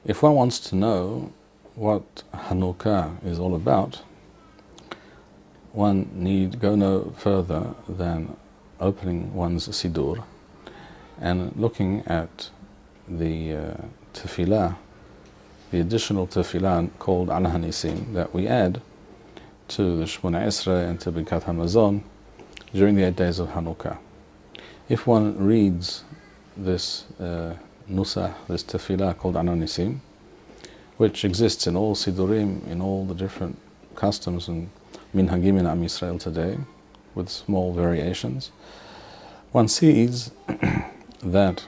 If one wants to know what Hanukkah is all about, one need go no further than opening one's Siddur and looking at the tefillah, the additional tefillah called Al Hanisim that we add to the Shmona Esrei and to Birkat Hamazon during the 8 days of Hanukkah. If one reads this nusach, this tefillah called Al Hanisim, which exists in all Siddurim, in all the different customs and minhagim in Am Yisrael today, with small variations, one sees that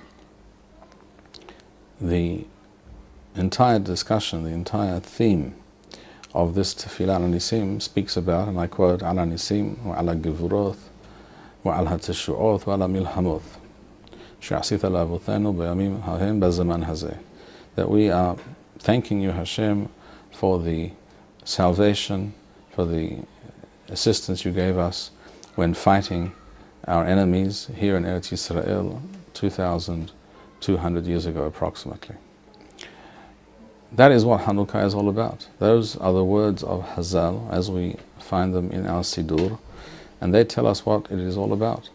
the entire discussion, the entire theme of this Tefillah Al Hanisim speaks about, and I quote, Al Hanisim wa ala givuroth wa al hatishu'oth wa ala milhamoth she'asita la'avothenu b'yamim ha'hem b'zaman hazeh, that we are thanking you, Hashem, for the salvation, for the assistance you gave us when fighting our enemies here in Eretz Yisrael 2,200 years ago approximately. That is what Hanukkah is all about. Those are the words of Hazal as we find them in our Siddur, and they tell us what it is all about.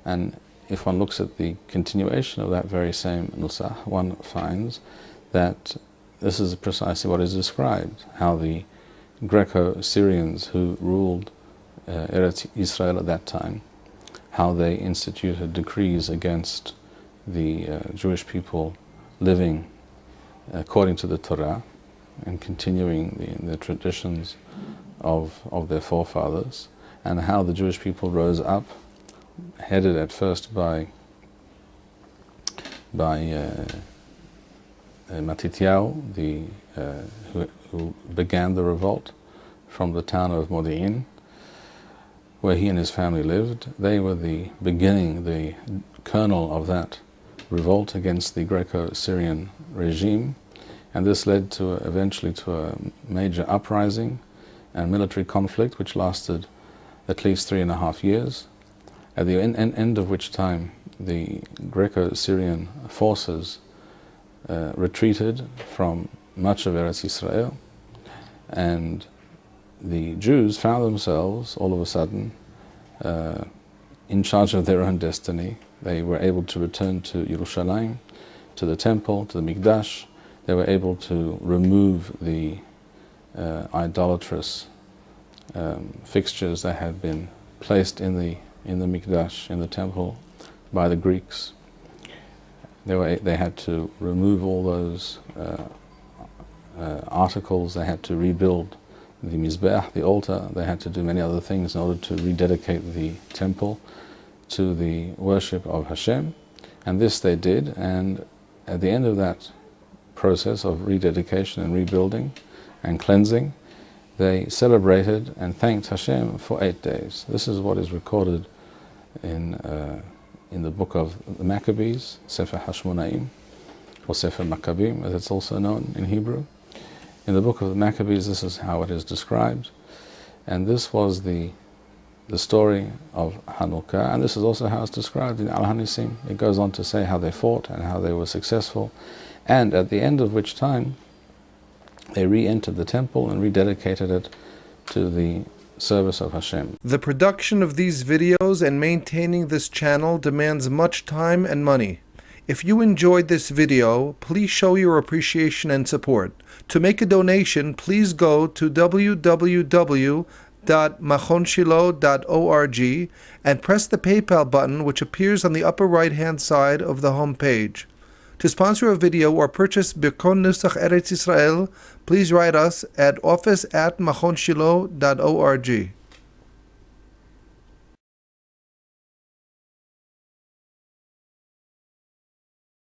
And if one looks at the continuation of that very same nusach, one finds that this is precisely what is described, how the Greco-Syrians who ruled Eretz Yisrael at that time, how they instituted decrees against the Jewish people living according to the Torah and continuing the traditions of their forefathers, and how the Jewish people rose up, headed at first by Matityahu, who began the revolt from the town of Modi'in, where he and his family lived. They were the beginning, the kernel of that revolt against the Greco-Syrian regime, and this led to eventually to a major uprising and military conflict which lasted at least 3.5 years, at the end of which time the Greco-Syrian forces retreated from much of Eretz Yisrael, and the Jews found themselves all of a sudden in charge of their own destiny. They were able to return to Yerushalayim, to the temple, to the Mikdash. They were able to remove the idolatrous fixtures that had been placed in the Mikdash, in the temple, by the Greeks. They had to remove all those articles. They had to rebuild the Mizbeach, the altar. They had to do many other things in order to rededicate the temple to the worship of Hashem. And this they did, and at the end of that process of rededication and rebuilding and cleansing, they celebrated and thanked Hashem for 8 days. This is what is recorded in the book of the Maccabees, Sefer Hashmonaim, or Sefer Maccabim, as it's also known in Hebrew. In the book of the Maccabees, this is how it is described, and this was the story of Hanukkah, and this is also how it's described in Al Hanisim. It goes on to say how they fought and how they were successful, and at the end of which time they re-entered the temple and rededicated it to the service of Hashem. The production of these videos and maintaining this channel demands much time and money. If you enjoyed this video, please show your appreciation and support. To make a donation, please go to www.machonshilo.org and press the PayPal button which appears on the upper right-hand side of the home page. To sponsor a video or purchase Birkon Nusach Eretz Yisrael, please write us at office@machonshilo.org.